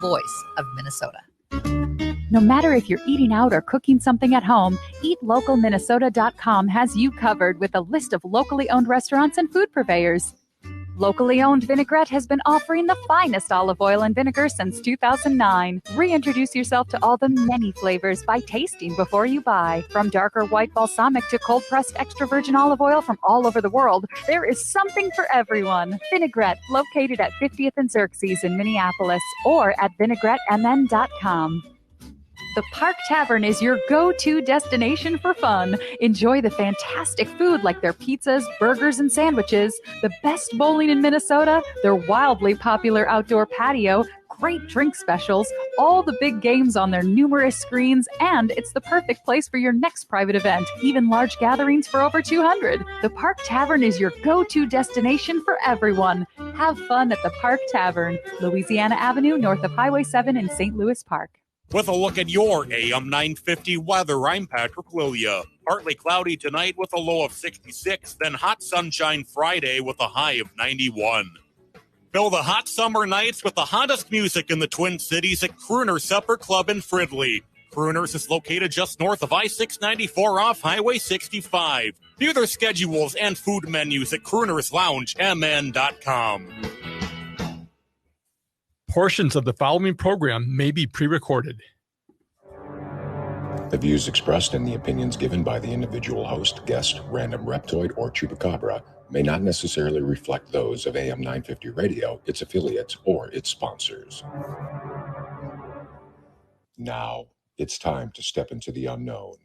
voice of Minnesota. No matter if you're eating out or cooking something at home, eatlocalminnesota.com has you covered with a list of locally owned restaurants and food purveyors. Locally owned Vinaigrette has been offering the finest olive oil and vinegar since 2009. Reintroduce yourself to all the many flavors by tasting before you buy. From darker white balsamic to cold-pressed extra virgin olive oil from all over the world, there is something for everyone. Vinaigrette, located at 50th and Xerxes in Minneapolis, or at vinaigrettemn.com. The Park Tavern is your go-to destination for fun. Enjoy the fantastic food like their pizzas, burgers, and sandwiches, the best bowling in Minnesota, their wildly popular outdoor patio, great drink specials, all the big games on their numerous screens, and it's the perfect place for your next private event, even large gatherings for over 200. The Park Tavern is your go-to destination for everyone. Have fun at the Park Tavern, Louisiana Avenue, north of Highway 7 in St. Louis Park. With a look at your AM 950 weather, I'm Patrick Lilia. Partly cloudy tonight with a low of 66, then hot sunshine Friday with a high of 91. Fill the hot summer nights with the hottest music in the Twin Cities at Crooner Supper Club in Fridley. Crooners is located just north of I-694 off Highway 65. View their schedules and food menus at croonersloungemn.com. Portions of the following program may be pre-recorded. The views expressed and the opinions given by the individual host, guest, random reptoid, or chupacabra may not necessarily reflect those of AM 950 Radio, its affiliates, or its sponsors. Now, it's time to step into the unknown.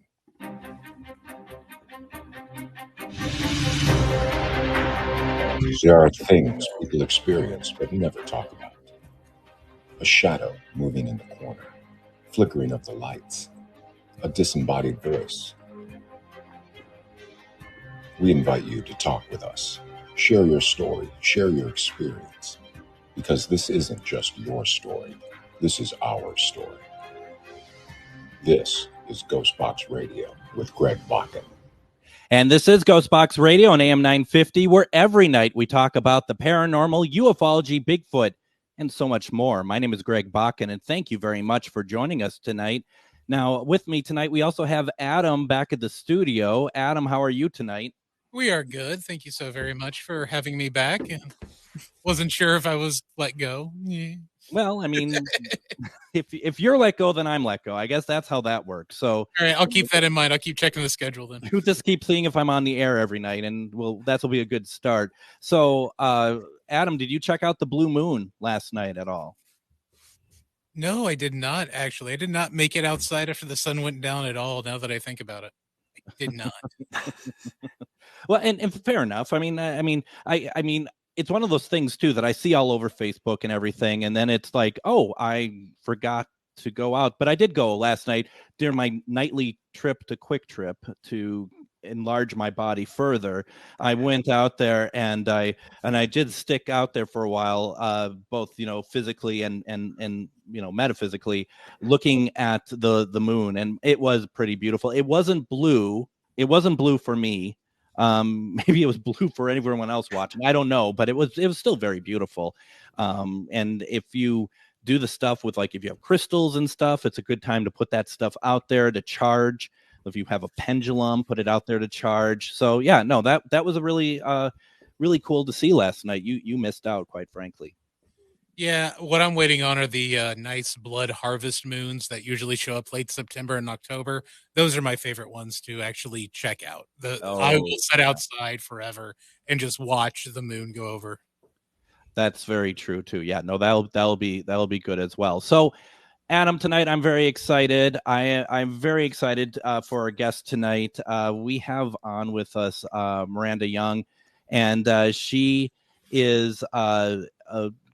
There are things people experience but never talk about. A shadow moving in the corner, flickering of the lights, a disembodied voice. We invite you to talk with us. Share your story, share your experience, because this isn't just your story. This is our story. This is Ghostbox Radio with Greg Bakken. And this is Ghostbox Radio on AM 950, where every night we talk about the paranormal, ufology, Bigfoot, and so much more. My name is Greg Bakken, and thank you very much for joining us tonight. Now, with me tonight, we also have Adam back at the studio. Adam, how are you tonight? We are good. Thank you so very much for having me back. Wasn't sure if I was let go. Yeah. Well, I mean, if you're let go, then I'm let go. I guess that's how that works. So, all right, I'll keep that in mind. I'll keep checking the schedule then. You just keep seeing if I'm on the air every night, and well, that'll be a good start. So, Adam, did you check out the blue moon last night at all? No, I did not, actually. I did not make it outside after the sun went down at all, now that I think about it. I did not. Well, and fair enough. I mean, it's one of those things, too, that I see all over Facebook and everything, and then it's like, oh, I forgot to go out. But I did go last night during my nightly trip to Quick Trip to enlarge my body further. I went out there and I did stick out there for a while, both physically and metaphysically, looking at the moon, and it was pretty beautiful. It wasn't blue for me. Maybe it was blue for everyone else watching, I don't know, but it was still very beautiful. And if you do the stuff with, like, if you have crystals and stuff, it's a good time to put that stuff out there to charge. If you have a pendulum, put it out there to charge. So yeah, no, that was a really cool to see last night. You missed out, quite frankly. Yeah, what I'm waiting on are the nice blood harvest moons that usually show up late September and October. Those are my favorite ones to actually check out. I will sit outside forever and just watch the moon go over. That's very true too. Yeah, no, that'll be good as well. So, Adam, tonight I'm very excited. I'm very excited for our guest tonight. We have on with us Miranda Young, and she is a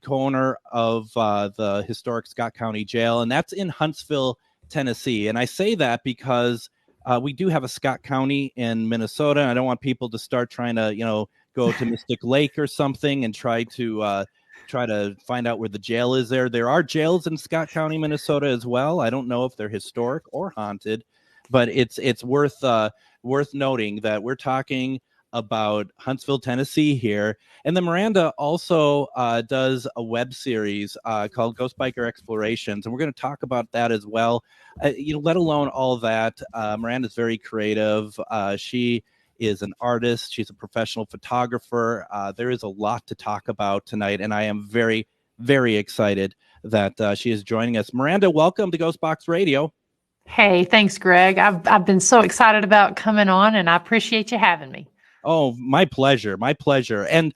co-owner of the historic Scott County Jail, and that's in Huntsville, Tennessee. And I say that because we do have a Scott County in Minnesota. And I don't want people to start trying to, go to Mystic Lake or something and try to find out where the jail is there. There are jails in Scott County, Minnesota as well. I don't know if they're historic or haunted, but it's worth noting that we're talking about Huntsville, Tennessee here. And then Miranda also does a web series called Ghost Biker Explorations. And we're going to talk about that as well. Let alone all that. Miranda's very creative. She is an artist. She's a professional photographer. There is a lot to talk about tonight. And I am very, very excited that she is joining us. Miranda, welcome to Ghostbox Radio. Hey, thanks, Greg. I've been so excited about coming on, and I appreciate you having me. Oh, my pleasure. My pleasure. And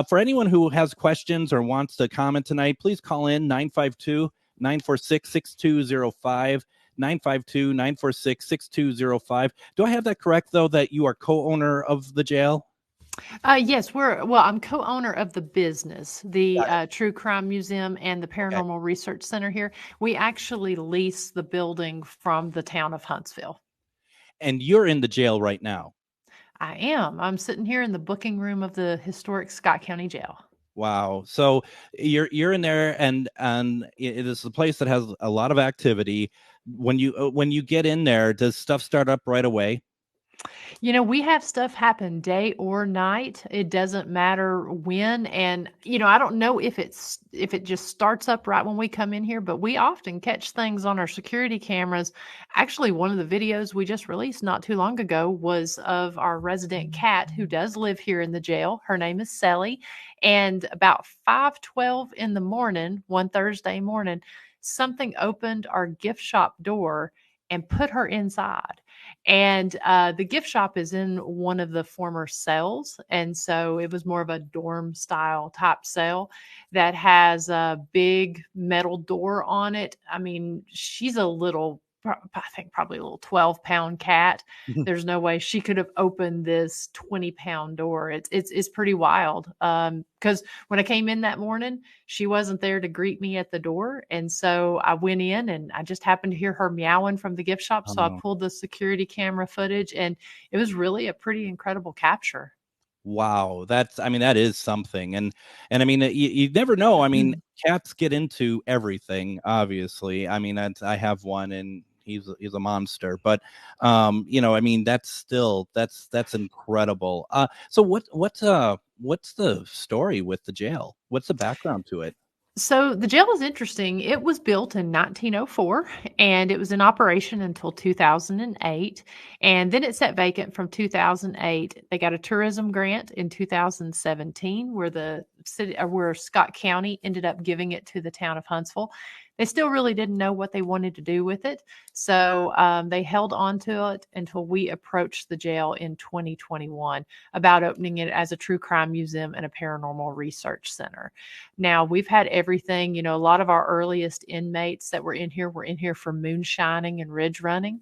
for anyone who has questions or wants to comment tonight, please call in 952-946-6205, 952-946-6205. Do I have that correct, though, that you are co-owner of the jail? Yes, I'm co-owner of the business, the True Crime Museum and the Paranormal Research Center here. We actually lease the building from the town of Huntsville. And you're in the jail right now? I am. I'm sitting here in the booking room of the historic Scott County Jail. Wow. So you're in there, and it is a place that has a lot of activity. When you get in there, does stuff start up right away? We have stuff happen day or night. It doesn't matter when. And, I don't know if it just starts up right when we come in here, but we often catch things on our security cameras. Actually, one of the videos we just released not too long ago was of our resident cat who does live here in the jail. Her name is Sally. And about 5:12 in the morning, one Thursday morning, something opened our gift shop door and put her inside. And the gift shop is in one of the former cells. And so it was more of a dorm style type cell that has a big metal door on it. I mean, she's probably a little 12-pound cat. There's no way she could have opened this 20-pound door. It's pretty wild. Because when I came in that morning, she wasn't there to greet me at the door. And so I went in and I just happened to hear her meowing from the gift shop. So I pulled the security camera footage, and it was really a pretty incredible capture. Wow. That is something. And I mean, you never know. I mean, cats get into everything, obviously. I mean, I have one, and he's a monster, but I mean, that's incredible. So what's the story with the jail? What's the background to it? So the jail is interesting. It was built in 1904, and it was in operation until 2008. And then it sat vacant from 2008. They got a tourism grant in 2017, where Scott County ended up giving it to the town of Huntsville. They still really didn't know what they wanted to do with it. So they held on to it until we approached the jail in 2021 about opening it as a true crime museum and a paranormal research center. Now, we've had everything, a lot of our earliest inmates that were in here for moonshining and ridge running.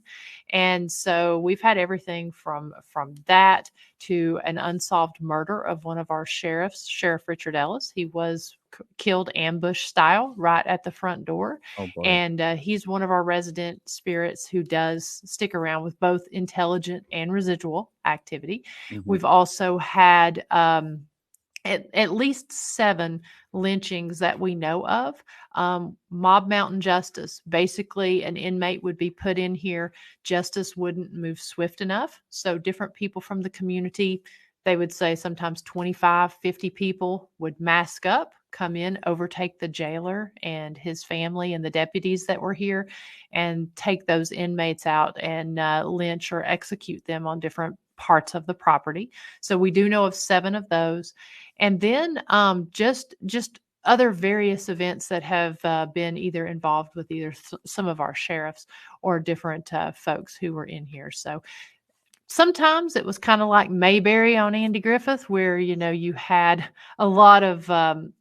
And so we've had everything from that to an unsolved murder of one of our sheriffs, Sheriff Richard Ellis. He was killed ambush style right at the front door. Oh, boy. And he's one of our resident spirits who does stick around with both intelligent and residual activity. Mm-hmm. We've also had at least 7 lynchings that we know of. Mob mountain justice. Basically, an inmate would be put in here. Justice wouldn't move swift enough. So different people from the community, they would say sometimes 25, 50 people would mask up, come in, overtake the jailer and his family and the deputies that were here, and take those inmates out and lynch or execute them on different parts of the property. So we do know of 7 of those. And then just other various events that have been either involved with either some of our sheriffs or different folks who were in here. So sometimes it was kind of like Mayberry on Andy Griffith, where, you had a lot of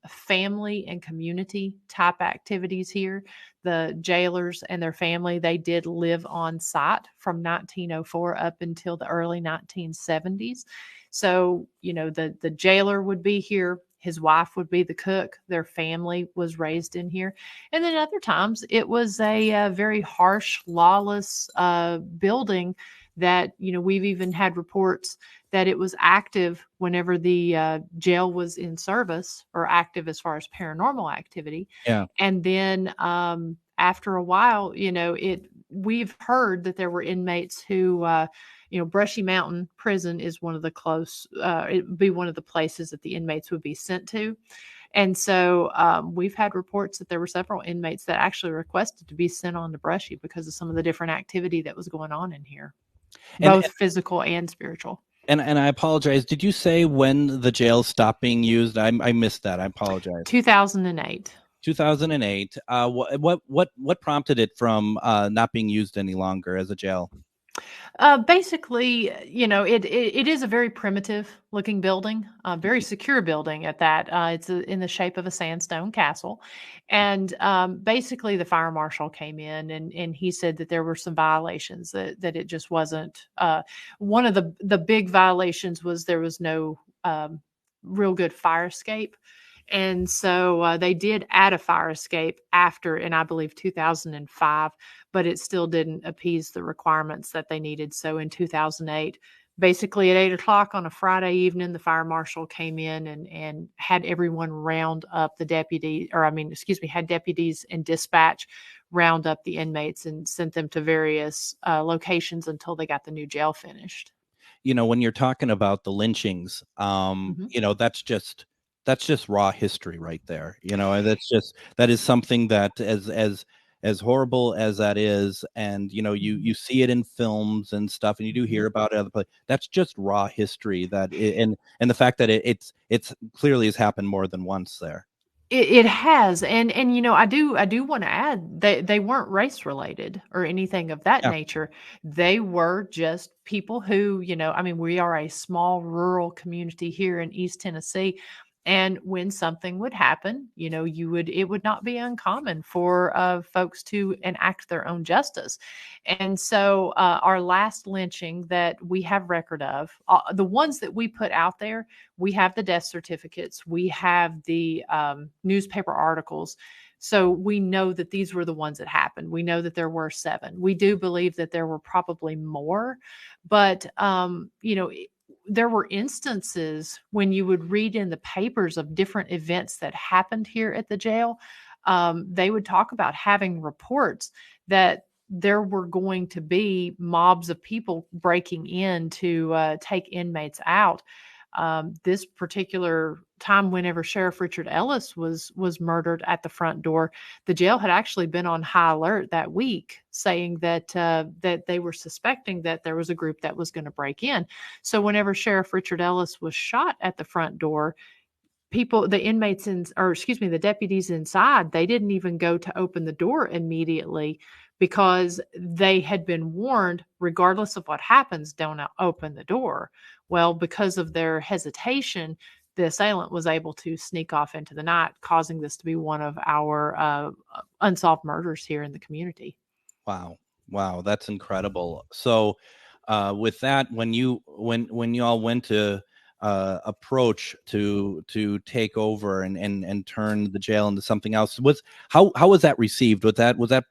family and community type activities here. The jailers and their family, they did live on site from 1904 up until the early 1970s. So, the jailer would be here. His wife would be the cook. Their family was raised in here. And then other times it was a very harsh, lawless building that, we've even had reports that it was active whenever the jail was in service, or active as far as paranormal activity. Yeah. And then after a while, we've heard that there were inmates who Brushy Mountain Prison is one of the it would be one of the places that the inmates would be sent to. And so we've had reports that there were several inmates that actually requested to be sent on to Brushy because of some of the different activity that was going on in here, both physical and spiritual. And I apologize. Did you say when the jail stopped being used? I missed that. I apologize. 2008. 2008. What prompted it from not being used any longer as a jail? Basically, it is a very primitive looking building, very secure building at that. It's in the shape of a sandstone castle. And basically the fire marshal came in and he said that there were some violations, that it just wasn't. One of the big violations was there was no real good fire escape. And so they did add a fire escape after, in I believe 2005, but it still didn't appease the requirements that they needed. So in 2008, basically at 8:00 on a Friday evening, the fire marshal came in and had everyone round up the had deputies and dispatch round up the inmates and sent them to various locations until they got the new jail finished. When you're talking about the lynchings, that's just raw history right there. That is something that as horrible as that is, and you see it in films and stuff, and you do hear about it other places. That's just raw history. And the fact that it's clearly has happened more than once there. It has, and I do want to add that they weren't race related or anything of that nature. They were just people who, we are a small rural community here in East Tennessee. And when something would happen, it would not be uncommon for folks to enact their own justice. And so our last lynching that we have record of, the ones that we put out there, we have the death certificates, we have the newspaper articles. So we know that these were the ones that happened. We know that there were 7. We do believe that there were probably more, but there were instances when you would read in the papers of different events that happened here at the jail. They would talk about having reports that there were going to be mobs of people breaking in to take inmates out. This particular time, whenever Sheriff Richard Ellis was murdered at the front door, the jail had actually been on high alert that week, saying that they were suspecting that there was a group that was going to break in. So whenever Sheriff Richard Ellis was shot at the front door, the deputies inside, they didn't even go to open the door immediately because they had been warned, regardless of what happens, don't open the door. Well, because of their hesitation, the assailant was able to sneak off into the night, causing this to be one of our unsolved murders here in the community. Wow, that's incredible. So, with that, when you all went to approach to take over and turn the jail into something else, how was that received? Was that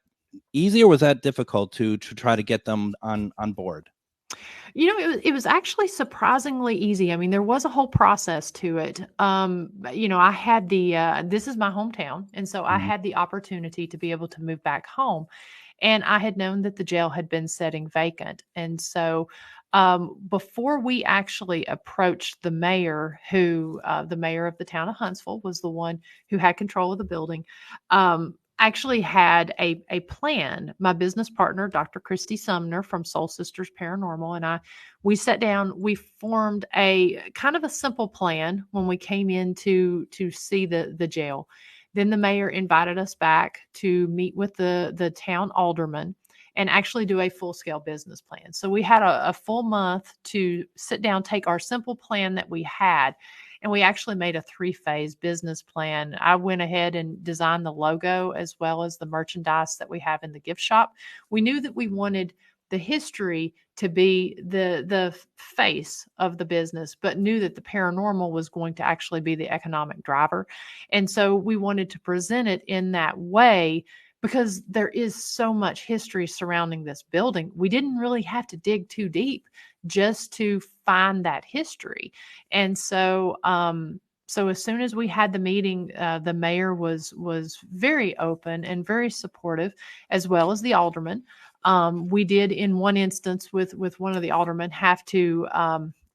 easy, or was that difficult to try to get them on board? It was actually surprisingly easy. I mean, there was a whole process to it. I had this is my hometown. And so I had the opportunity to be able to move back home. And I had known that the jail had been sitting vacant. And so before we actually approached the mayor, the mayor of the town of Huntsville was the one who had control of the building, actually had a plan. My business partner, Dr. Christy Sumner from Soul Sisters Paranormal, and we sat down, we formed a kind of a simple plan when we came in to see the jail. Then the mayor invited us back to meet with the town alderman and actually do a full-scale business plan. So we had a full month to sit down, take our simple plan that we had, and we actually made a 3-phase business plan. I went ahead and designed the logo as well as the merchandise that we have in the gift shop. We knew that we wanted the history to be the face of the business, but knew that the paranormal was going to actually be the economic driver. And so we wanted to present it in that way because there is so much history surrounding this building. We didn't really have to dig too deep just to find that history. And so as soon as we had the meeting, the mayor was very open and very supportive, as well as the alderman. We did, in one instance with one of the aldermen, have to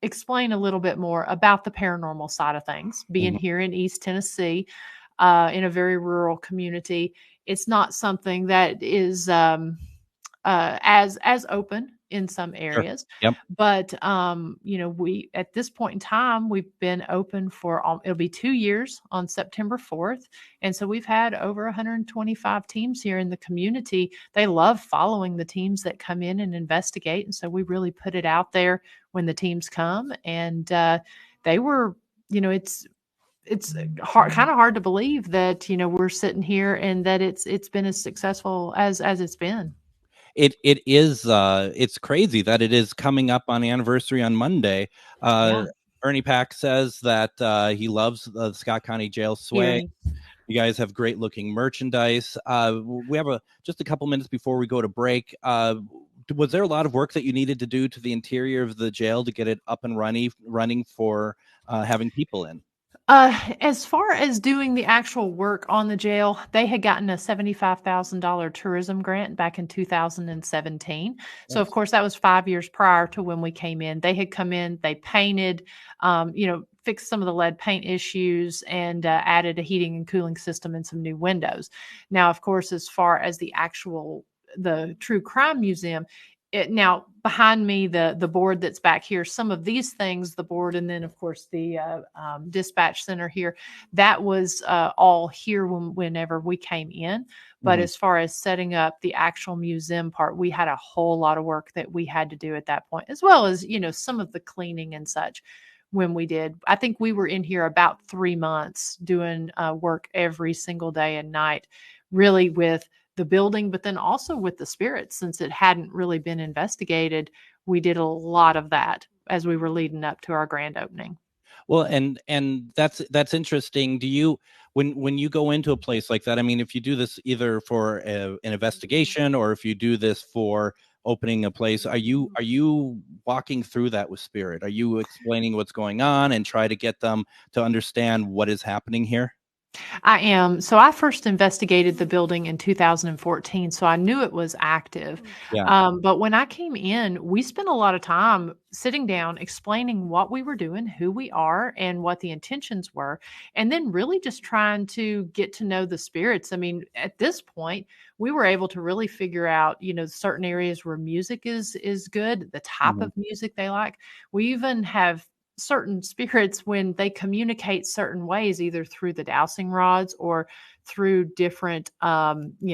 explain a little bit more about the paranormal side of things. Being here in East Tennessee, in a very rural community, it's not something that is as open in some areas. Sure. Yep. But we, at this point in time, we've been open for it'll be 2 years on September 4th, and so we've had over 125 teams here in the community. They love following the teams that come in and investigate, and so we really put it out there when the teams come, and they were, it's hard, kind of hard to believe that we're sitting here and that it's been as successful as it's been. It is it's crazy that it is coming up on the anniversary on Monday. Ernie Pack says that he loves the Scott County Jail swag. You guys have great looking merchandise. We have just a couple minutes before we go to break. Was there a lot of work that you needed to do to the interior of the jail to get it up and running for having people in? As far as doing the actual work on the jail, they had gotten a $75,000 tourism grant back in 2017. Nice. So, of course, that was 5 years prior to when we came in. They had come in, they painted, fixed some of the lead paint issues, and added a heating and cooling system and some new windows. Now, of course, as far as the True Crime Museum, now behind me, the board that's back here, some of these things, the board, and then of course the dispatch center here, that was all here whenever we came in. But as far as setting up the actual museum part, we had a whole lot of work that we had to do at that point, as well as, some of the cleaning and such. When we did, I think we were in here about 3 months doing work every single day and night, really with the building, but then also with the spirits. Since it hadn't really been investigated, we did a lot of that as we were leading up to our grand opening. Well, and that's interesting. Do you, when you go into a place like that, I mean, if you do this either for an investigation or if you do this for opening a place, are you walking through that with spirit? Are you explaining what's going on and try to get them to understand what is happening here? I am. So I first investigated the building in 2014, so I knew it was active. Yeah. But when I came in, we spent a lot of time sitting down, explaining what we were doing, who we are, and what the intentions were, and then really just trying to get to know the spirits. I mean, at this point, we were able to really figure out, certain areas where music is good, the type of music they like. We even have certain spirits, when they communicate certain ways, either through the dowsing rods or through different,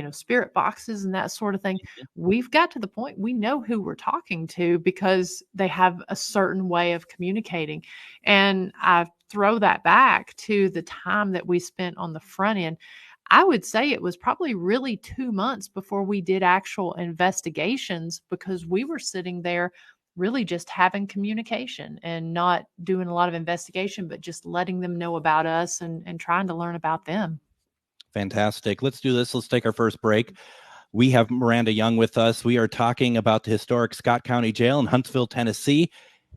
spirit boxes and that sort of thing. We've got to the point we know who we're talking to because they have a certain way of communicating. And I throw that back to the time that we spent on the front end. I would say it was probably really 2 months before we did actual investigations, because we were sitting there really just having communication and not doing a lot of investigation, but just letting them know about us and trying to learn about them. Fantastic. Let's do this. Let's take our first break. We have Miranda Young with us. We are talking about the historic Scott County Jail in Huntsville, Tennessee.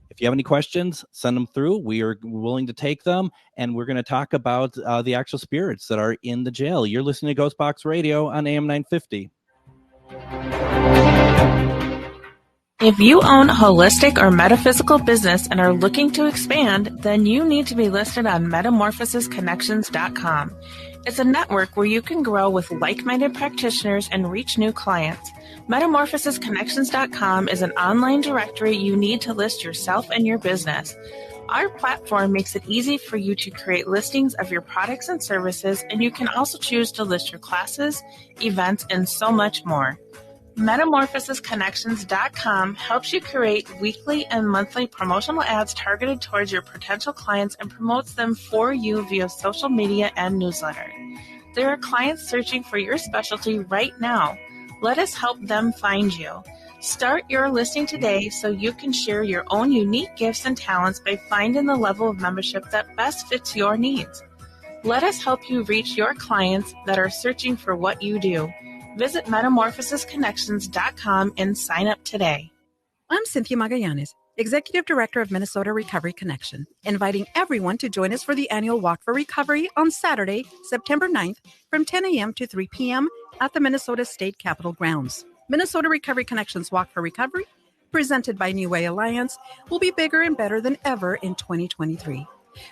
If you have any questions, send them through. We are willing to take them, and we're going to talk about the actual spirits that are in the jail. You're listening to Ghostbox Radio on AM 950. If you own a holistic or metaphysical business and are looking to expand, then you need to be listed on metamorphosisconnections.com. It's a network where you can grow with like-minded practitioners and reach new clients. Metamorphosisconnections.com is an online directory you need to list yourself and your business. Our platform makes it easy for you to create listings of your products and services, and you can also choose to list your classes, events, and so much more. Metamorphosisconnections.com helps you create weekly and monthly promotional ads targeted towards your potential clients and promotes them for you via social media and newsletter. There are clients searching for your specialty right now. Let us help them find you. Start your listing today so you can share your own unique gifts and talents by finding the level of membership that best fits your needs. Let us help you reach your clients that are searching for what you do. Visit metamorphosisconnections.com and sign up today. I'm Cynthia Magallanes, Executive Director of Minnesota Recovery Connection, inviting everyone to join us for the annual Walk for Recovery on Saturday, September 9th from 10 a.m. to 3 p.m. at the Minnesota State Capitol grounds. Minnesota Recovery Connections Walk for Recovery, presented by New Way Alliance, will be bigger and better than ever in 2023.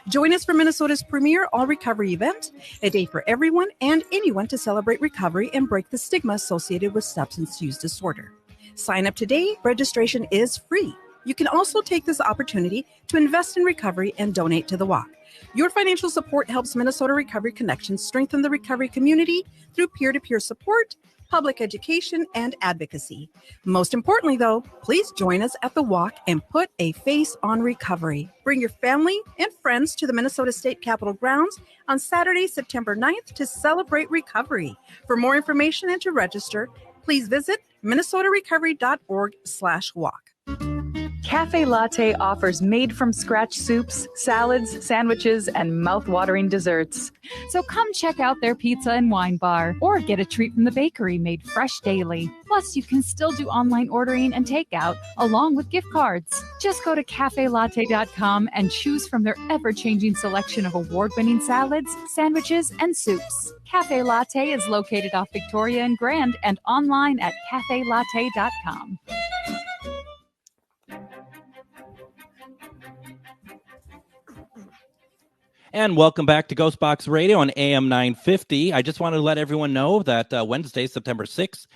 Join us for Minnesota's premier all-recovery event, a day for everyone and anyone to celebrate recovery and break the stigma associated with substance use disorder. Sign up today. Registration is free. You can also take this opportunity to invest in recovery and donate to the walk. Your financial support helps Minnesota Recovery Connections strengthen the recovery community through peer-to-peer support, public education, and advocacy. Most importantly, though, please join us at the walk and put a face on recovery. Bring your family and friends to the Minnesota State Capitol grounds on Saturday, September 9th to celebrate recovery. For more information and to register, please visit minnesotarecovery.org/walk. Cafe Latte offers made-from-scratch soups, salads, sandwiches, and mouth-watering desserts. So come check out their pizza and wine bar, or get a treat from the bakery made fresh daily. Plus, you can still do online ordering and takeout, along with gift cards. Just go to cafelatte.com and choose from their ever-changing selection of award-winning salads, sandwiches, and soups. Cafe Latte is located off Victoria and Grand and online at cafelatte.com. And welcome back to Ghostbox Radio on AM 950. I just wanted to let everyone know that Wednesday, September 6th,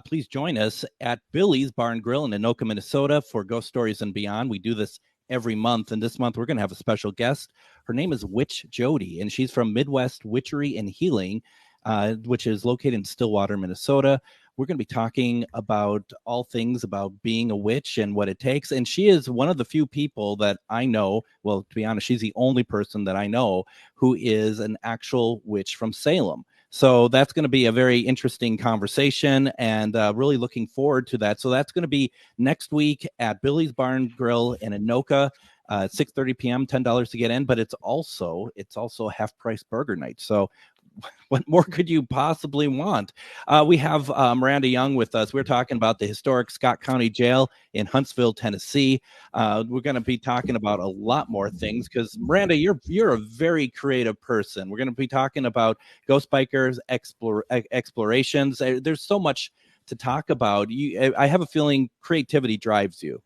please join us at Billy's Bar and Grill in Anoka, Minnesota for Ghost Stories and Beyond. We do this every month, and this month we're going to have a special guest. Her name is Witch Jody, and she's from Midwest Witchery and Healing, which is located in Stillwater, Minnesota. We're going to be talking about all things about being a witch and what it takes. And she is one of the few people that I know, well, to be honest, she's the only person that I know who is an actual witch from Salem. So that's going to be a very interesting conversation, and really looking forward to that. So that's going to be next week at Billy's Bar and Grill in Anoka, 6:30 p.m., $10 to get in, but it's also half price burger night. So what more could you possibly want? We have Miranda Young with us. We're talking about the historic Scott County Jail in Huntsville, Tennessee. We're going to be talking about a lot more things because, Miranda, you're a very creative person. We're going to be talking about ghost bikers, explorations. There's so much to talk about. I have a feeling creativity drives you.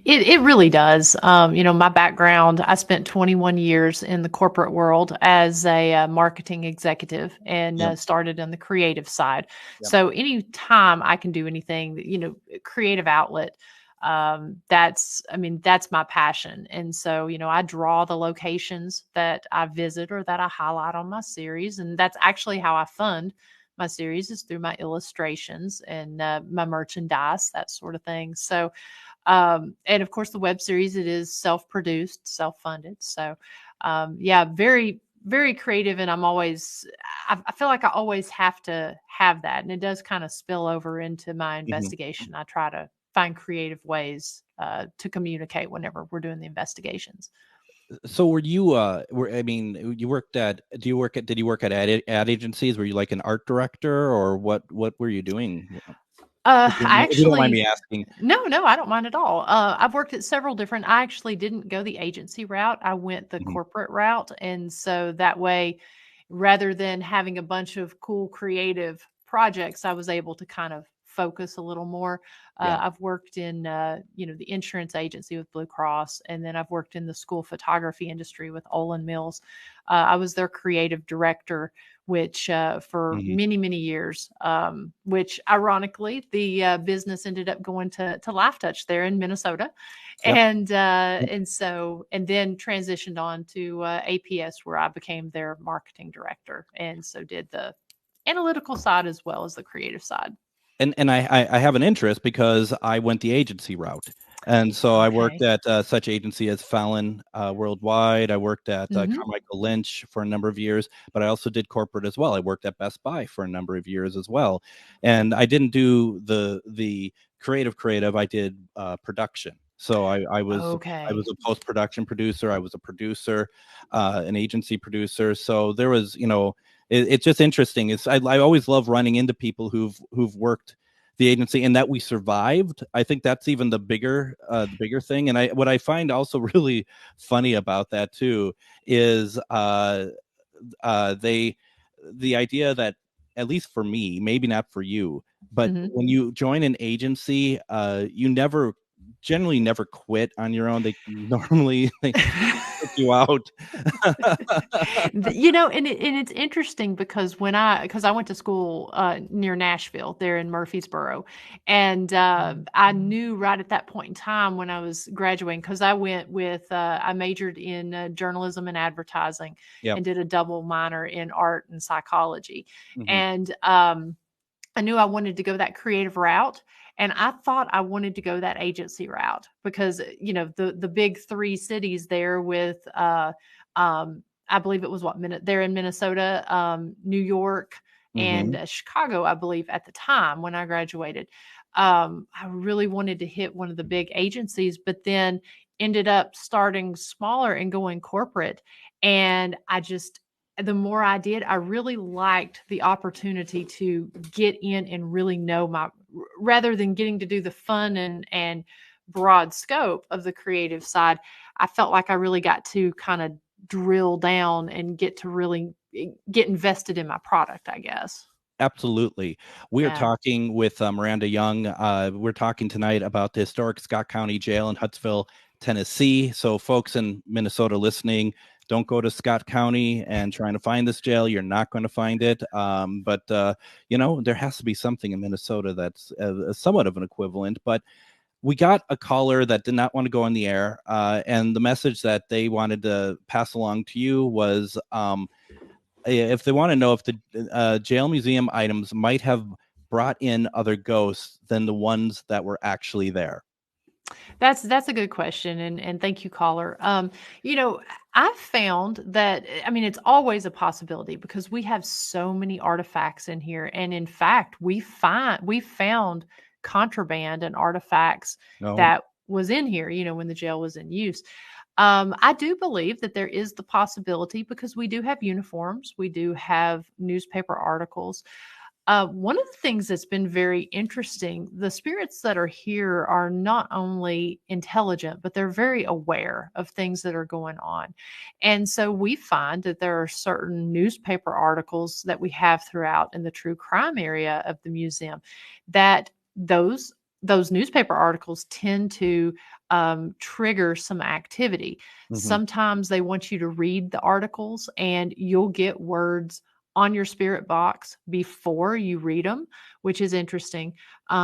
It really does. My background, I spent 21 years in the corporate world as a marketing executive and started on the creative side. Yep. So anytime I can do anything, creative outlet, that's my passion. And so, I draw the locations that I visit or that I highlight on my series. And that's actually how I fund my series, is through my illustrations and my merchandise, that sort of thing. So, and of course the web series, it is self-produced, self-funded. So, very, very creative. And I feel like I always have to have that. And it does kind of spill over into my investigation. Mm-hmm. I try to find creative ways, to communicate whenever we're doing the investigations. So did you work at ad agencies? Were you like an art director, or what were you doing? If you don't mind me asking. No, I don't mind at all. I've worked at several different. I actually didn't go the agency route. I went the corporate route, and so that way, rather than having a bunch of cool creative projects, I was able to kind of focus a little more. I've worked in the insurance agency with Blue Cross, and then I've worked in the school photography industry with Olin Mills. I was their creative director, which for many, many years, which ironically, the business ended up going to Life Touch there in Minnesota. Yep. And then transitioned on to APS, where I became their marketing director. And so did the analytical side as well as the creative side. And I have an interest because I went the agency route. And so I worked at such agency as Fallon Worldwide. I worked at Carmichael Lynch for a number of years, but I also did corporate as well. I worked at Best Buy for a number of years as well. And I didn't do the creative. I did production. So I was a post-production producer. I was a producer, an agency producer. So there was, it's just interesting. I always love running into people who've worked the agency and that we survived. I think that's even the bigger thing. And what I find also really funny about that too is the idea that at least for me, maybe not for you, but Mhm. when you join an agency, you generally never quit on your own. They normally they kick you out. And it's interesting because because I went to school near Nashville, there in Murfreesboro, and I knew right at that point in time when I was graduating, because I went with I majored in journalism and advertising, Yep. and did a double minor in art and psychology, Mhm. and I knew I wanted to go that creative route. And I thought I wanted to go that agency route because, the big three cities there with, I believe it was they're in Minnesota, New York, and Mhm. Chicago, I believe at the time when I graduated. I really wanted to hit one of the big agencies, but then ended up starting smaller and going corporate. And the more I did, I really liked the opportunity to get in and really know rather than getting to do the fun and broad scope of the creative side. I felt like I really got to kind of drill down and get to really get invested in my product, I guess. Absolutely. We are Yeah. talking with Miranda Young. We're talking tonight about the historic Scott County Jail in Huntsville, Tennessee. So folks in Minnesota listening, don't go to Scott County and trying to find this jail. You're not going to find it. But there has to be something in Minnesota that's somewhat of an equivalent. But we got a caller that did not want to go on the air. And the message that they wanted to pass along to you was if they want to know if the jail museum items might have brought in other ghosts than the ones that were actually there. That's a good question, and thank you, caller. I've found that, I mean, it's always a possibility because we have so many artifacts in here, and in fact, we found contraband and artifacts No. that was in here, when the jail was in use. I do believe that there is the possibility because we do have uniforms, we do have newspaper articles. One of the things that's been very interesting, the spirits that are here are not only intelligent, but they're very aware of things that are going on. And so we find that there are certain newspaper articles that we have throughout in the true crime area of the museum that those newspaper articles tend to trigger some activity. Mhm. Sometimes they want you to read the articles and you'll get words on your spirit box before you read them, which is interesting.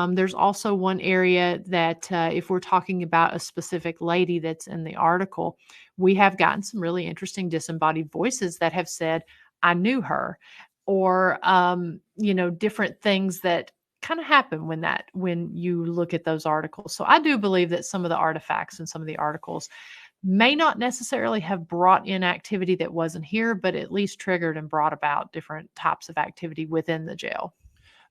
There's also one area that if we're talking about a specific lady that's in the article, we have gotten some really interesting disembodied voices that have said, I knew her, or, different things that kind of happen when you look at those articles. So I do believe that some of the artifacts and some of the articles may not necessarily have brought in activity that wasn't here, but at least triggered and brought about different types of activity within the jail.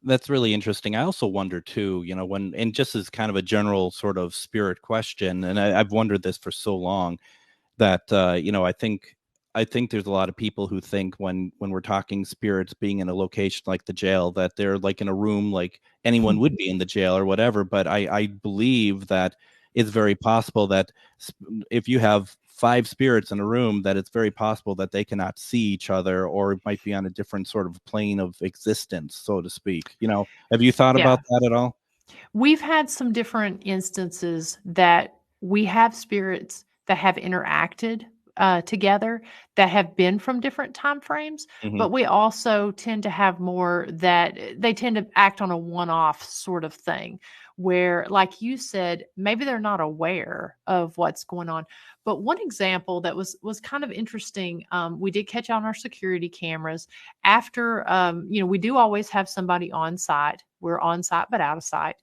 That's really interesting. I also wonder too, and just as kind of a general sort of spirit question, and I've wondered this for so long that, I think there's a lot of people who think when we're talking spirits being in a location like the jail, that they're like in a room like anyone would be in the jail or whatever. But I believe that it's very possible that if you have 5 spirits in a room, that it's very possible that they cannot see each other, or it might be on a different sort of plane of existence, so to speak. Have you thought about that at all? We've had some different instances that we have spirits that have interacted together that have been from different time frames, Mhm. but we also tend to have more that they tend to act on a one-off sort of thing where, like you said, maybe they're not aware of what's going on. But one example that was kind of interesting, we did catch on our security cameras after, we do always have somebody on site. We're on site, but out of sight.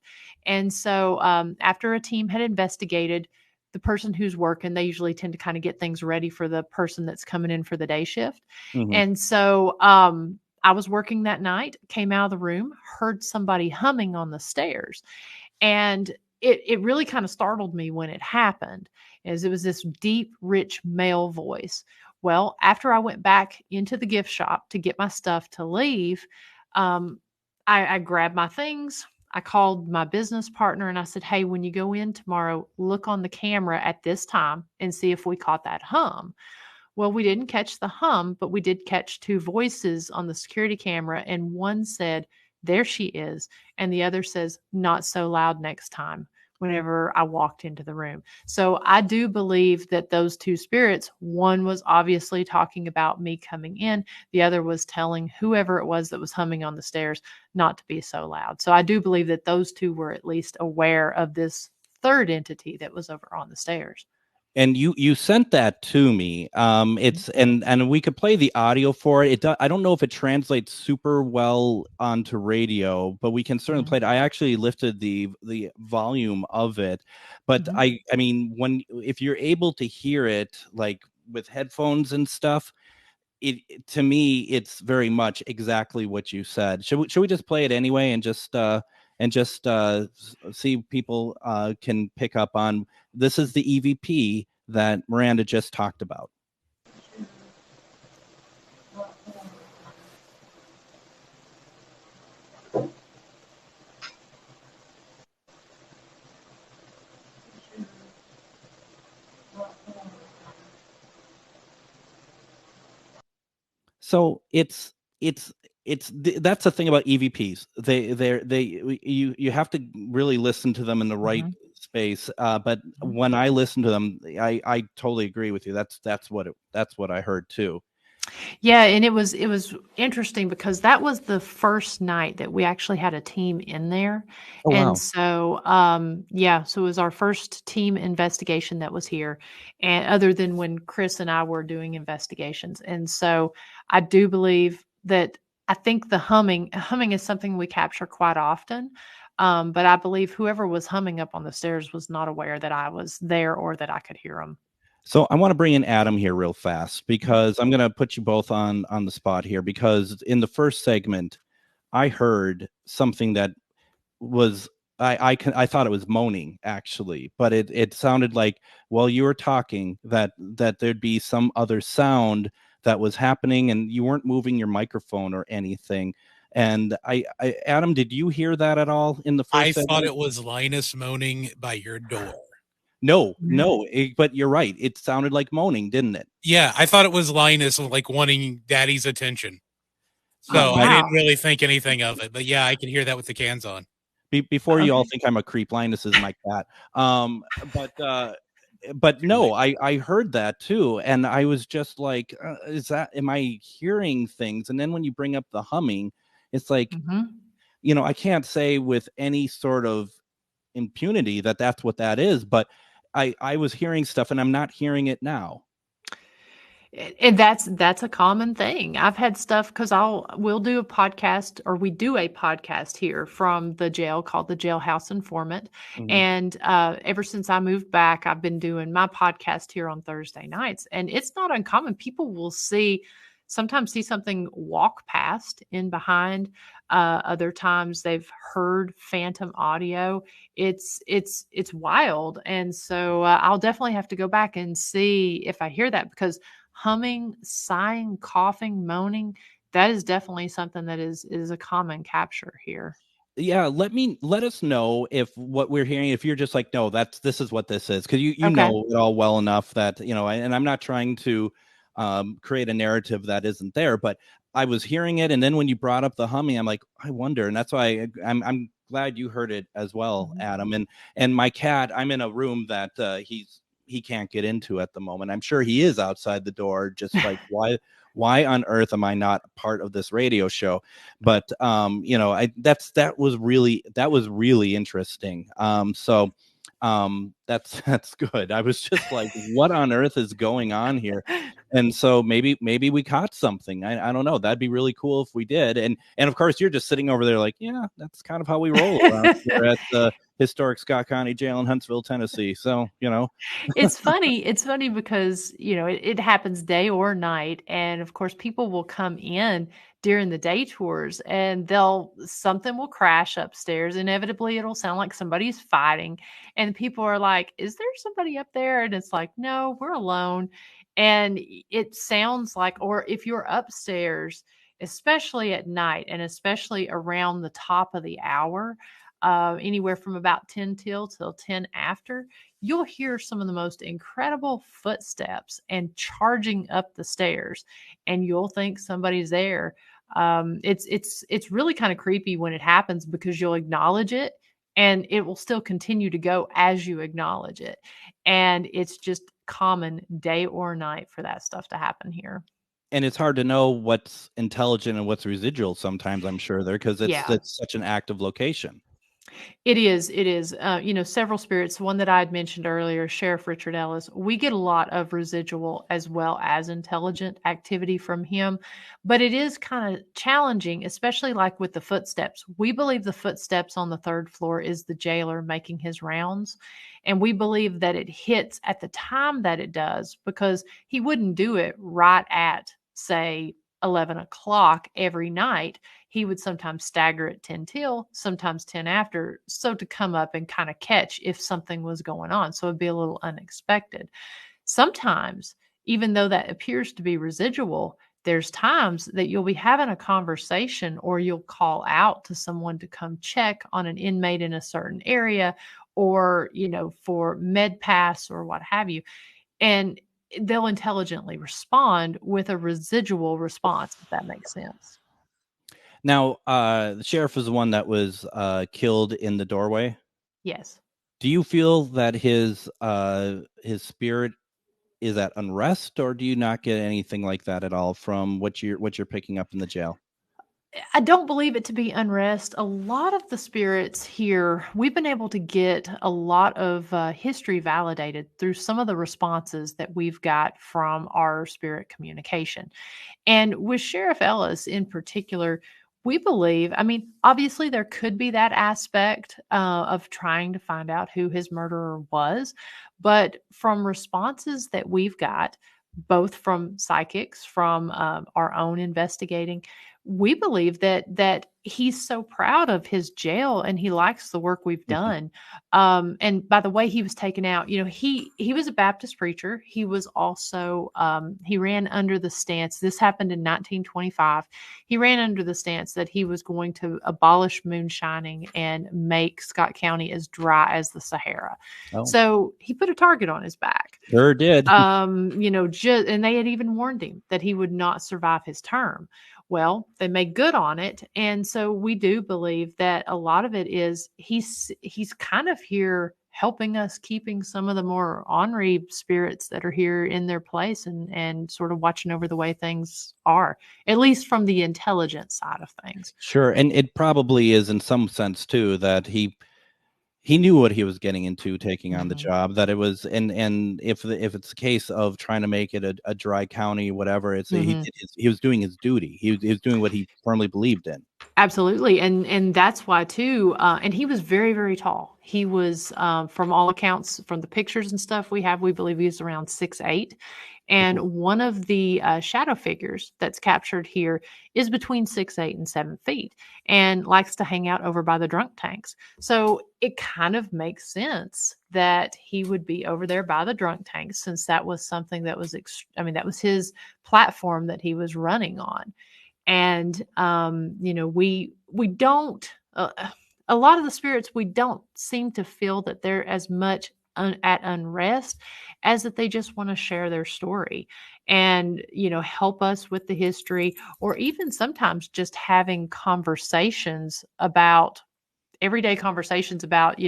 And so after a team had investigated, the person who's working, they usually tend to kind of get things ready for the person that's coming in for the day shift. Mhm. And so I was working that night, came out of the room, heard somebody humming on the stairs. And it really kind of startled me when it happened, as it was this deep, rich male voice. Well, after I went back into the gift shop to get my stuff to leave, I grabbed my things. I called my business partner and I said, hey, when you go in tomorrow, look on the camera at this time and see if we caught that hum. Well, we didn't catch the hum, but we did catch two voices on the security camera. And one said, "There she is." And the other says, "Not so loud next time," whenever I walked into the room. So I do believe that those two spirits, one was obviously talking about me coming in. The other was telling whoever it was that was humming on the stairs not to be so loud. So I do believe that those two were at least aware of this third entity that was over on the stairs. And you sent that to me. It's and we could play the audio for it. I don't know if it translates super well onto radio, but we can certainly play it. I actually lifted the volume of it, but I mean, if you're able to hear it like with headphones and stuff, it to me it's very much exactly what you said. Should we just play it anyway and just see if people can pick up on this is the EVP that Miranda just talked about. So it's that's the thing about EVPs. You have to really listen to them in the right space. But when I listen to them, I totally agree with you. That's what I heard too. Yeah, and it was interesting because that was the first night that we actually had a team in there. Oh, wow. And so so it was our first team investigation that was here, and other than when Chris and I were doing investigations. And so I do believe that I think the humming is something we capture quite often. But I believe whoever was humming up on the stairs was not aware that I was there or that I could hear them. So I want to bring in Adam here real fast because I'm going to put you both on the spot here, because in the first segment, I heard something that was I thought it was moaning actually, but it sounded like while you were talking that there'd be some other sound that was happening and you weren't moving your microphone or anything. And I Adam, did you hear that at all in the first segment? I thought it was Linus moaning by your door. No, but you're right. It sounded like moaning, didn't it? Yeah, I thought it was Linus like wanting daddy's attention. So I didn't really think anything of it. But yeah, I can hear that with the cans on. Before you all think I'm a creep, Linus is my cat. But no, I heard that too. And I was just like, am I hearing things? And then when you bring up the humming, it's like, I can't say with any sort of impunity that that's what that is, but I was hearing stuff and I'm not hearing it now. And that's a common thing. I've had stuff because we'll do a podcast, or we do a podcast here from the jail called the Jailhouse Informant. And ever since I moved back, I've been doing my podcast here on Thursday nights. And it's not uncommon. People will sometimes see something walk past in behind. Other times they've heard phantom audio. It's wild. And so I'll definitely have to go back and see if I hear that, because humming, sighing, coughing, moaning, that is definitely something that is a common capture here. Yeah, let us know if what we're hearing, if you're just like, no, this is what this is, because you know it all well enough that, and I'm not trying to create a narrative that isn't there, but I was hearing it, and then when you brought up the humming, I'm like, I wonder, and that's why I'm glad you heard it as well, Adam. And my cat, I'm in a room that he can't get into at the moment. I'm sure he is outside the door, just like why on earth am I not part of this radio show? But that was really interesting. That's good. I was just like, what on earth is going on here? And so maybe we caught something. I don't know. That'd be really cool if we did. And of course, you're just sitting over there like, yeah, that's kind of how we roll around here at the historic Scott County Jail in Huntsville, Tennessee. So, it's funny. It's funny because, it happens day or night. And of course, people will come in during the day tours and something will crash upstairs. Inevitably, it'll sound like somebody's fighting. And people are like, is there somebody up there? And it's like, no, we're alone. And it sounds like, or if you're upstairs, especially at night and especially around the top of the hour, anywhere from about 10 till 10 after, you'll hear some of the most incredible footsteps and charging up the stairs, and you'll think somebody's there. It's really kind of creepy when it happens because you'll acknowledge it and it will still continue to go as you acknowledge it. And it's just common day or night for that stuff to happen here. And it's hard to know what's intelligent and what's residual sometimes, I'm sure, there, because it's such an active location. It is. Several spirits, one that I had mentioned earlier, Sheriff Richard Ellis, we get a lot of residual as well as intelligent activity from him, but it is kind of challenging, especially like with the footsteps. We believe the footsteps on the third floor is the jailer making his rounds. And we believe that it hits at the time that it does, because he wouldn't do it right at, say, 11 o'clock every night. He would sometimes stagger at 10 till, sometimes 10 after, so to come up and kind of catch if something was going on. So it'd be a little unexpected. Sometimes, even though that appears to be residual, there's times that you'll be having a conversation or you'll call out to someone to come check on an inmate in a certain area, or, for med pass or what have you. And they'll intelligently respond with a residual response, if that makes sense. Now, the sheriff is the one that was killed in the doorway. Yes. Do you feel that his spirit is at unrest, or do you not get anything like that at all from what you're picking up in the jail? I don't believe it to be unrest. A lot of the spirits here, we've been able to get a lot of history validated through some of the responses that we've got from our spirit communication. And with Sheriff Ellis in particular, we believe, obviously there could be that aspect of trying to find out who his murderer was, but from responses that we've got, both from psychics, from our own investigating, we believe that he's so proud of his jail and he likes the work we've done. And by the way, he was taken out, he was a Baptist preacher. He was also, he ran under the stance, this happened in 1925. He ran under the stance that he was going to abolish moonshining and make Scott County as dry as the Sahara. Oh. So he put a target on his back. Sure did. And they had even warned him that he would not survive his term. Well, they made good on it. And so we do believe that a lot of it is he's kind of here helping us, keeping some of the more ornery spirits that are here in their place and sort of watching over the way things are, at least from the intelligent side of things. Sure. And it probably is in some sense too, that he knew what he was getting into taking on the job, that it was, and if it's a case of trying to make it a dry county, whatever, it's he was doing his duty. He was doing what he firmly believed in. Absolutely. And that's why too, and he was very, very tall. He was, from all accounts, from the pictures and stuff we believe he was around 6'8". And one of the shadow figures that's captured here is between 6'8" and 7 feet and likes to hang out over by the drunk tanks. So it kind of makes sense that he would be over there by the drunk tanks, since that was something that was, that was his platform that he was running on. And, we don't, a lot of the spirits, we don't seem to feel that they're as much at unrest as that they just want to share their story and, help us with the history, or even sometimes just having conversations about everyday conversations about,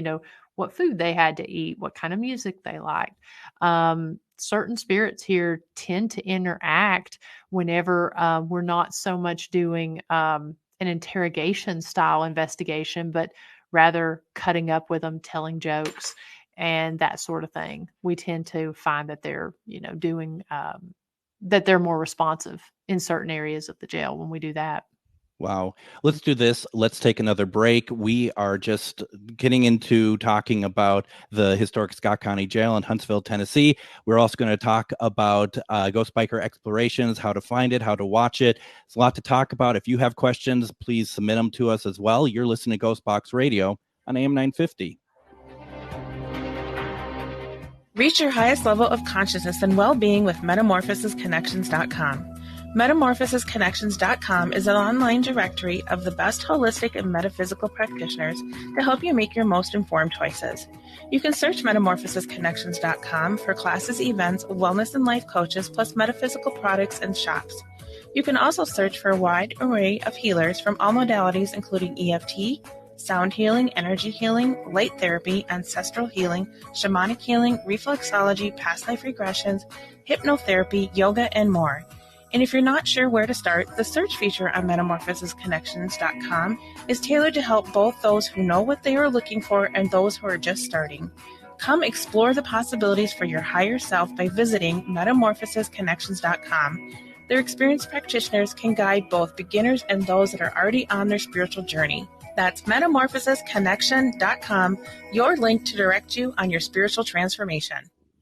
what food they had to eat, what kind of music they liked. Certain spirits here tend to interact whenever we're not so much doing an interrogation style investigation, but rather cutting up with them, telling jokes, and that sort of thing. We tend to find that they're, doing, that they're more responsive in certain areas of the jail when we do that. Wow. Let's do this. Let's take another break. We are just getting into talking about the historic Scott County Jail in Huntsville, Tennessee. We're also going to talk about Ghost Biker Explorations, how to find it, how to watch it. It's a lot to talk about. If you have questions, please submit them to us as well. You're listening to Ghostbox Radio on AM 950. Reach your highest level of consciousness and well-being with metamorphosisconnections.com. Metamorphosisconnections.com is an online directory of the best holistic and metaphysical practitioners to help you make your most informed choices. You can search metamorphosisconnections.com for classes, events, wellness and life coaches, plus metaphysical products and shops. You can also search for a wide array of healers from all modalities, including EFT, sound healing, energy healing, light therapy, ancestral healing, shamanic healing, reflexology, past life regressions, hypnotherapy, yoga, and more. And if you're not sure where to start, the search feature on metamorphosisconnections.com is tailored to help both those who know what they are looking for and those who are just starting. Come explore the possibilities for your higher self by visiting metamorphosisconnections.com. Their experienced practitioners can guide both beginners and those that are already on their spiritual journey. That's metamorphosisconnection.com, your link to direct you on your spiritual transformation.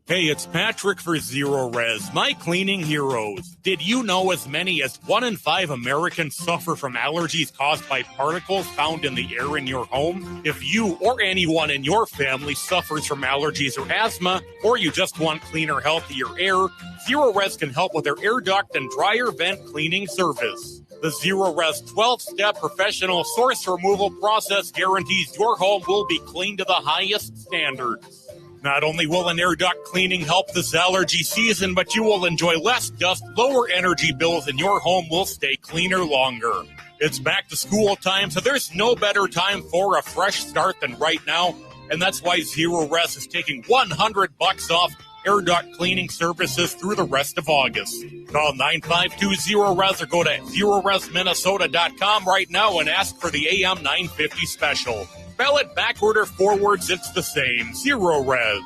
Hey, it's Patrick for Zero Res, my cleaning heroes. Did you know as many as 1 in 5 Americans suffer from allergies caused by particles found in the air in your home? If you or anyone in your family suffers from allergies or asthma, or you just want cleaner, healthier air, Zero Res can help with their air duct and dryer vent cleaning service. The Zero Res 12-step professional source removal process guarantees your home will be clean to the highest standards. Not only will an air duct cleaning help this allergy season, but you will enjoy less dust, lower energy bills, and your home will stay cleaner longer. It's back to school time, so there's no better time for a fresh start than right now, and that's why Zero Res is taking $100 off air duct cleaning services through the rest of August. Call 9520-RES or go to ZeroResMinnesota.com right now and ask for the AM 950 special. Spell it backward or forwards, it's the same. Zero Res.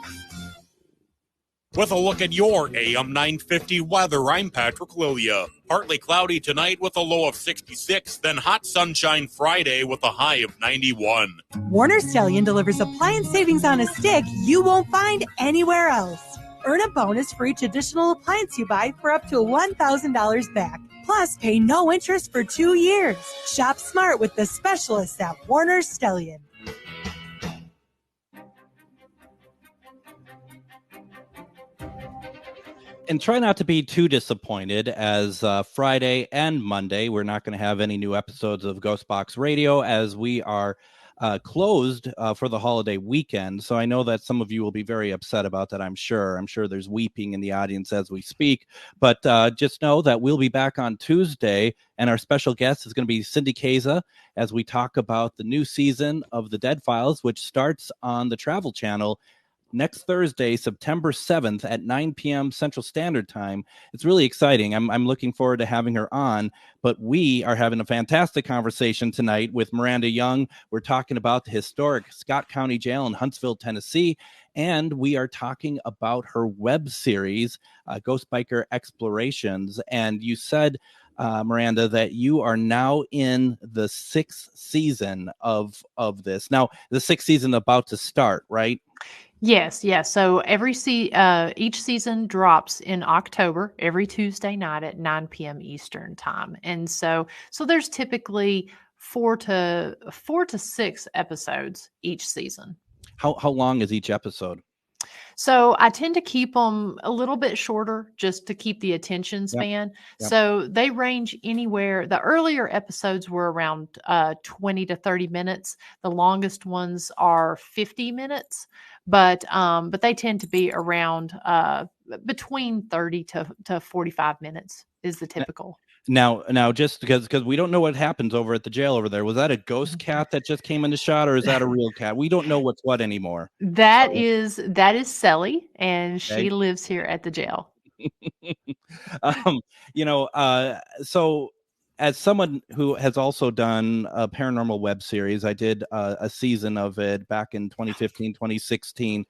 With a look at your AM 950 weather, I'm Patrick Lilia. Partly cloudy tonight with a low of 66, then hot sunshine Friday with a high of 91. Warner Stellian delivers appliance savings on a stick you won't find anywhere else. Earn a bonus for each additional appliance you buy for up to $1,000 back. Plus, pay no interest for 2 years. Shop smart with the specialists at Warner Stellian. And try not to be too disappointed, as Friday and Monday, we're not going to have any new episodes of Ghostbox Radio as we are closed for the holiday weekend. So I know that some of you will be very upset about that, I'm sure. I'm sure there's weeping in the audience as we speak. But just know that we'll be back on Tuesday, and our special guest is going to be Cindy Keza as we talk about the new season of The Dead Files, which starts on the Travel Channel next Thursday, September 7th at 9 p.m. Central Standard Time. It's really exciting. I'm looking forward to having her on, but we are having a fantastic conversation tonight with Miranda Young. We're talking about the historic Scott County Jail in Huntsville, Tennessee, and we are talking about her web series, Ghost Biker Explorations. And you said, Miranda, that you are now in the 6th season of this. Now, the 6th season about to start, right? Yes. So each season drops in October every Tuesday night at 9 p.m. Eastern time, and so there's typically 4 to 6 episodes each season. How long is each episode? So I tend to keep them a little bit shorter just to keep the attention span. Yep. So they range anywhere. The earlier episodes were around 20 to 30 minutes. The longest ones are 50 minutes, but they tend to be around between 30 to 45 minutes is the typical. Now, just because we don't know what happens over at the jail over there. Was that a ghost cat that just came into shot, or is that a real cat? We don't know what's what anymore. That is Sally, and she lives here at the jail. So as someone who has also done a paranormal web series, I did a season of it back in 2015, 2016.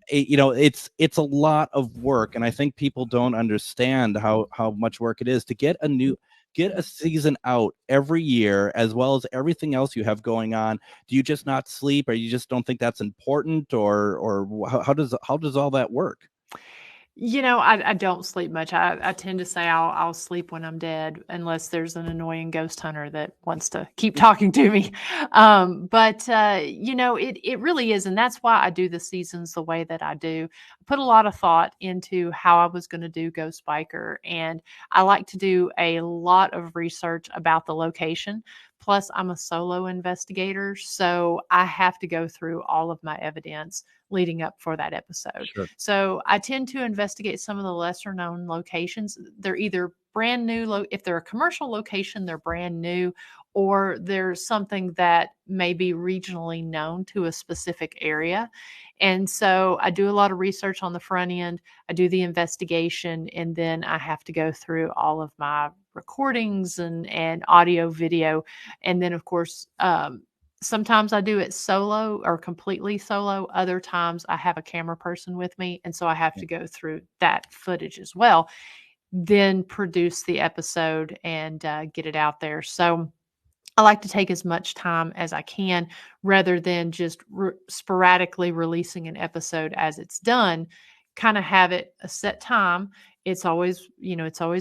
It's a lot of work, and I think people don't understand how much work it is to get a season out every year, as well as everything else you have going on. Do you just not sleep, or you just don't think that's important, or how does all that work? I don't sleep much. I tend to say I'll sleep when I'm dead, unless there's an annoying ghost hunter that wants to keep talking to me. It really is. And that's why I do the seasons the way that I do. put a lot of thought into how I was going to do Ghost Biker, and I like to do a lot of research about the location. Plus, I'm a solo investigator, so I have to go through all of my evidence leading up for that episode. Sure. So I tend to investigate some of the lesser known locations. They're either brand new. If they're a commercial location, they're brand new, or there's something that may be regionally known to a specific area. And so I do a lot of research on the front end. I do the investigation, and then I have to go through all of my recordings and audio, video. And then, of course, sometimes I do it solo or completely solo. Other times I have a camera person with me. And so I have to go through that footage as well, then produce the episode and get it out there. So I like to take as much time as I can rather than just sporadically releasing an episode as it's done. Kind of have it a set time. It's always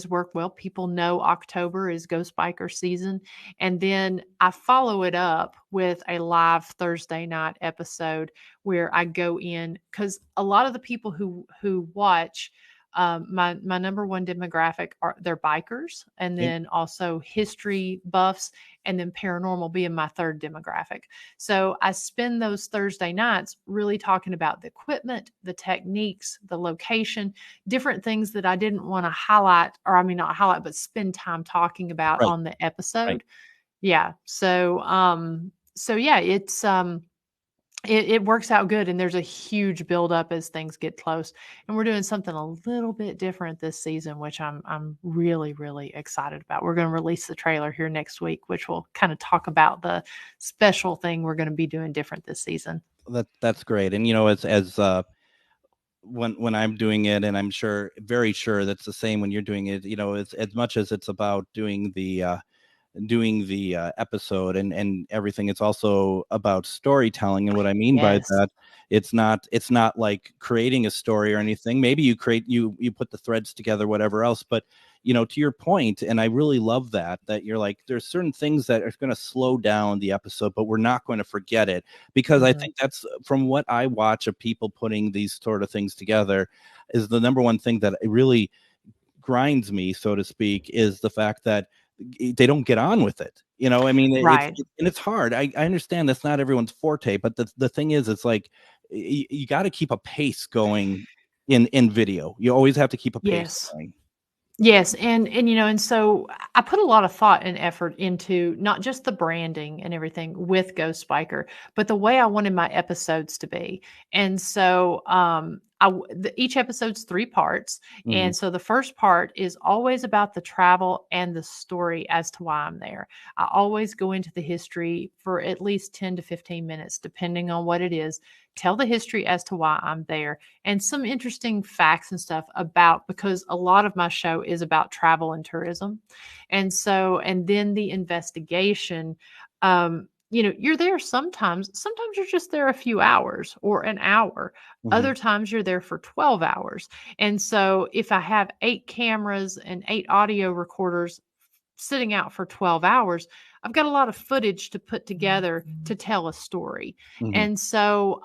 worked well. People know October is Ghost Biker season. And then I follow it up with a live Thursday night episode where I go in, because a lot of the people who watch, my number one demographic they're bikers, and then also history buffs, and then paranormal being my third demographic. So I spend those Thursday nights really talking about the equipment, the techniques, the location, different things that I didn't want to highlight, or I mean, not highlight, but spend time talking about on the episode. Right. Yeah. So, yeah, it works out good, and there's a huge buildup as things get close. And we're doing something a little bit different this season, which I'm really, really excited about. We're going to release the trailer here next week, which will kind of talk about the special thing we're going to be doing different this season. That's great. And as when I'm doing it, and I'm very sure that's the same when you're doing it, it's as much as it's about doing the episode and everything, it's also about storytelling. And what I mean by that, it's not like creating a story or anything. Maybe you put the threads together, whatever else, but to your point, and I really love that you're like, there's certain things that are going to slow down the episode, but we're not going to forget it, because I think that's, from what I watch of people putting these sort of things together, is the number one thing that really grinds me, so to speak, is the fact that they don't get on with it. I mean, right. And it's hard. I understand that's not everyone's forte, but the thing is, it's like, you got to keep a pace going in video. You always have to keep a pace going. Yes. And so I put a lot of thought and effort into not just the branding and everything with Ghost Biker, but the way I wanted my episodes to be. And so, each episode's 3 parts. Mm-hmm. And so the first part is always about the travel and the story as to why I'm there. I always go into the history for at least 10 to 15 minutes, depending on what it is, tell the history as to why I'm there, and some interesting facts and stuff because a lot of my show is about travel and tourism. And then the investigation, you're there sometimes you're just there a few hours or an hour. Mm-hmm. Other times you're there for 12 hours. And so if I have 8 cameras and 8 audio recorders sitting out for 12 hours, I've got a lot of footage to put together to tell a story. Mm-hmm. And so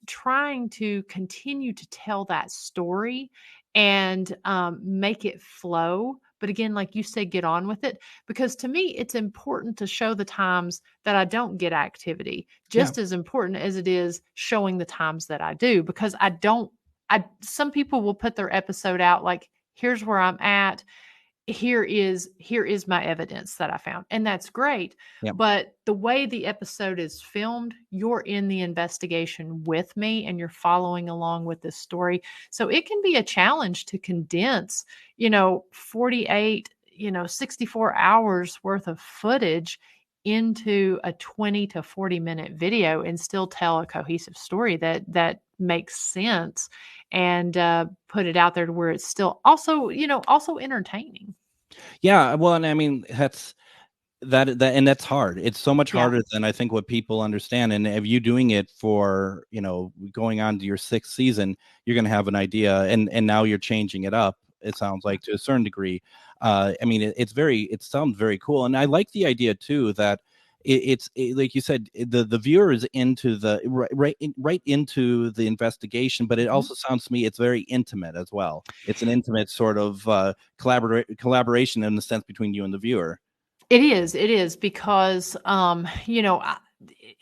trying to continue to tell that story and make it flow. But again, like you said, get on with it, because to me, it's important to show the times that I don't get activity, just as important as it is showing the times that I do, because some people will put their episode out like, here's where I'm at. Here is my evidence that I found. And that's great. Yep. But the way the episode is filmed, you're in the investigation with me and you're following along with this story. So it can be a challenge to condense, 48, 64 hours worth of footage into a 20 to 40 minute video and still tell a cohesive story that makes sense, and put it out there to where it's still also entertaining. Yeah. Well, and I mean, that's hard. It's so much harder than I think what people understand. And if you doing it for, going on to your 6th season, you're going to have an idea, and now you're changing it up, it sounds like, to a certain degree. I mean, it sounds very cool. And I like the idea too, that like you said, the viewer is into the right into the investigation, but it also sounds to me it's very intimate as well. It's an intimate sort of collaboration in the sense between you and the viewer. It is because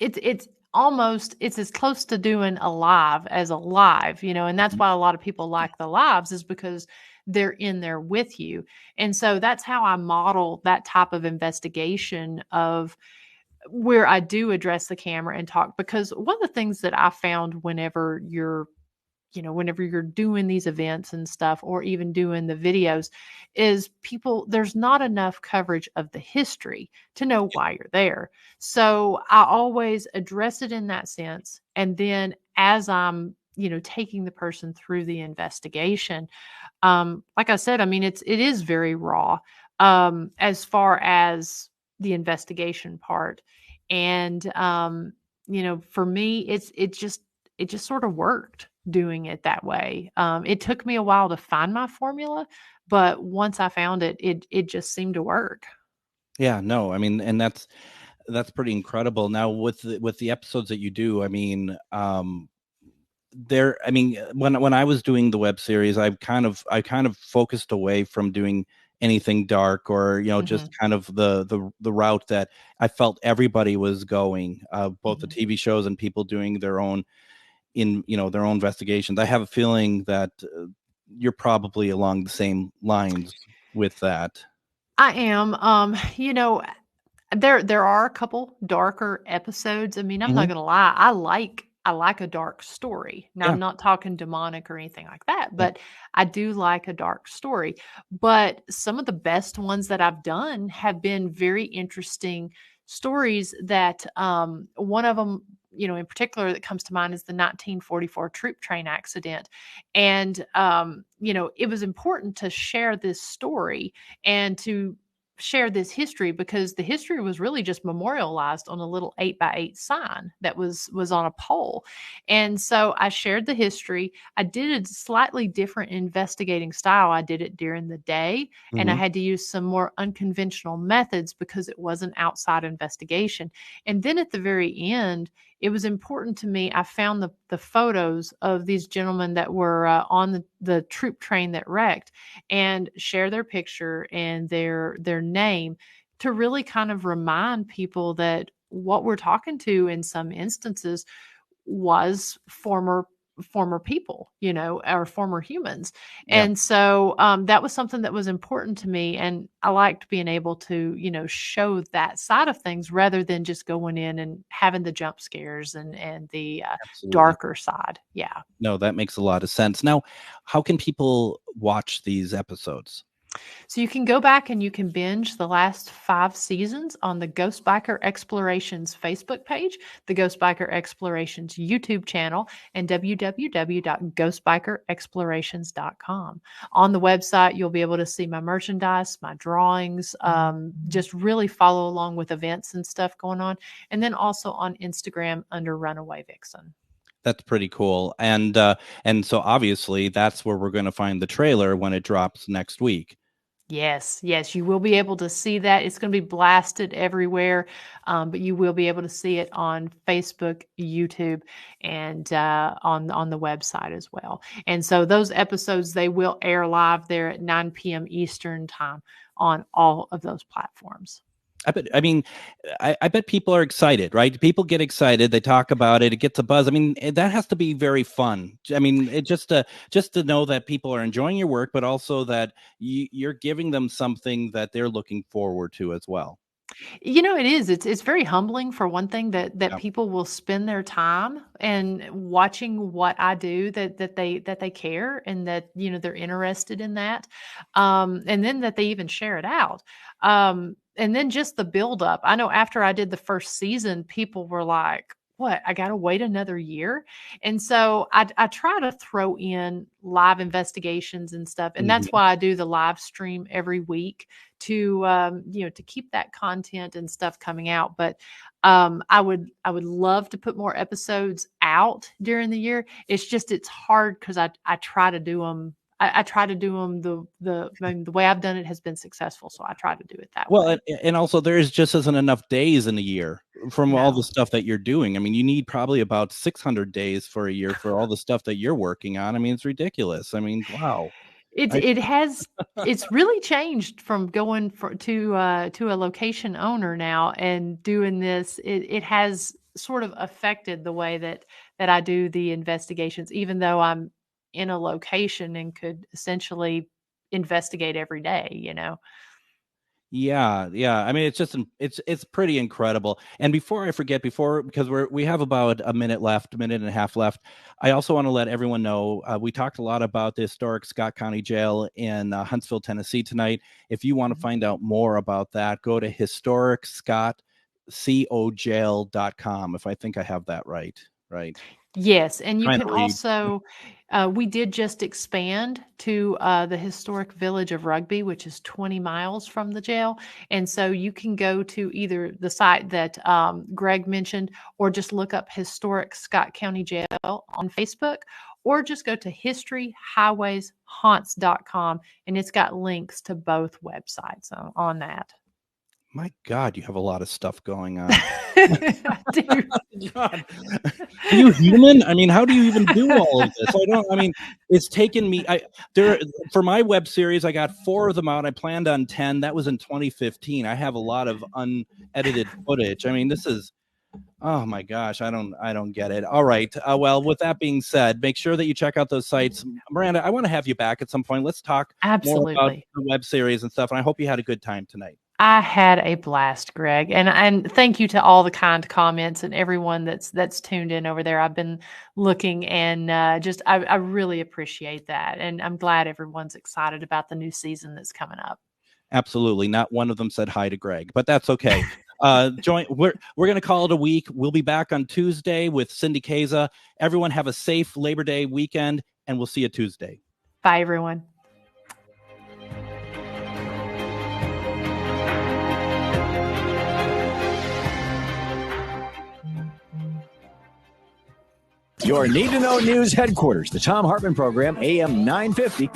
it's almost, it's as close to doing a live as a live, and that's why a lot of people like the lives, is because they're in there with you. And so that's how I model that type of investigation, of where I do address the camera and talk. Because one of the things that I found whenever you're doing these events and stuff, or even doing the videos, is there's not enough coverage of the history to know why you're there. So I always address it in that sense. And then as I'm, taking the person through the investigation, like I said, I mean, it is very raw, as far as the investigation part. And, for me, it just sort of worked doing it that way. It took me a while to find my formula, but once I found it, it just seemed to work. Yeah, no, I mean, and that's pretty incredible. Now with the episodes that you do, I mean, when I was doing the web series, I kind of focused away from doing anything dark, or just kind of the route that I felt everybody was going, both the TV shows and people doing their own their own investigations. I have a feeling that you're probably along the same lines with that. I am. There are a couple darker episodes. I mean, I'm not gonna lie, I like a dark story. Now, I'm not talking demonic or anything like that, but I do like a dark story. But some of the best ones that I've done have been very interesting stories that, one of them, in particular that comes to mind, is the 1944 troop train accident. And, it was important to share this story and to share this history, because the history was really just memorialized on a little 8x8 sign that was on a pole. And so I shared the history. I did a slightly different investigating style. I did it during the day, and I had to use some more unconventional methods because it was an outside investigation. And then at the very end, it was important to me. I found the photos of these gentlemen that were on the troop train that wrecked, and share their picture and their name, to really kind of remind people that what we're talking to in some instances was former people, or former humans. Yeah. And so that was something that was important to me. And I liked being able to, show that side of things, rather than just going in and having the jump scares and the darker side. Yeah. No, that makes a lot of sense. Now, how can people watch these episodes? So you can go back and you can binge the last 5 seasons on the Ghost Biker Explorations Facebook page, the Ghost Biker Explorations YouTube channel, and www.ghostbikerexplorations.com. On the website, you'll be able to see my merchandise, my drawings, just really follow along with events and stuff going on. And then also on Instagram under Runaway Vixen. That's pretty cool. And so obviously that's where we're going to find the trailer when it drops next week. Yes, you will be able to see that. It's going to be blasted everywhere, but you will be able to see it on Facebook, YouTube, and on the website as well. And so those episodes, they will air live there at 9 p.m. Eastern time on all of those platforms. I bet people are excited, right? People get excited. They talk about it. It gets a buzz. I mean, that has to be very fun. I mean, it just to know that people are enjoying your work, but also that you're giving them something that they're looking forward to as well. It is. It's very humbling, for one thing, that people will spend their time and watching what I do, that they care, and that they're interested in that, and then that they even share it out. And then just the buildup. I know after I did the first season, people were like, what, I got to wait another year? And so I try to throw in live investigations and stuff. And that's why I do the live stream every week to, to keep that content and stuff coming out. But I would love to put more episodes out during the year. It's hard because I try to do them. I try to do them the way I've done it has been successful. So I try to do it that way. Well, and also there just isn't enough days in a year from all the stuff that you're doing. I mean, you need probably about 600 days for a year for all the stuff that you're working on. I mean, it's ridiculous. I mean, wow. It's really changed from going to a location owner now and doing this. It has sort of affected the way that I do the investigations, even though I'm in a location and could essentially investigate every day, Yeah. I mean, it's pretty incredible. And before I forget, because we have about a minute and a half left, I also want to let everyone know we talked a lot about the historic Scott County Jail in Huntsville, Tennessee tonight. If you want to find out more about that, go to historicscottcojail.com. If I think I have that right. Yes, and you can also, we did just expand to the historic village of Rugby, which is 20 miles from the jail. And so you can go to either the site that Greg mentioned, or just look up Historic Scott County Jail on Facebook, or just go to historyhighwayshaunts.com, and it's got links to both websites on that. My God, you have a lot of stuff going on. Dude. God. Are you human? I mean, how do you even do all of this? It's taken me for my web series, I got 4 of them out. I planned on 10. That was in 2015. I have a lot of unedited footage. I mean, this is, oh my gosh, I don't get it. All right. Well, with that being said, make sure that you check out those sites. Miranda, I want to have you back at some point. Let's talk more about the web series and stuff. And I hope you had a good time tonight. I had a blast, Greg, and thank you to all the kind comments and everyone that's tuned in over there. I've been looking and I really appreciate that, and I'm glad everyone's excited about the new season that's coming up. Absolutely, not one of them said hi to Greg, but that's okay. We're going to call it a week. We'll be back on Tuesday with Cindy Kaza. Everyone have a safe Labor Day weekend, and we'll see you Tuesday. Bye, everyone. Your Need to Know News headquarters, the Thom Hartmann Program, AM 950.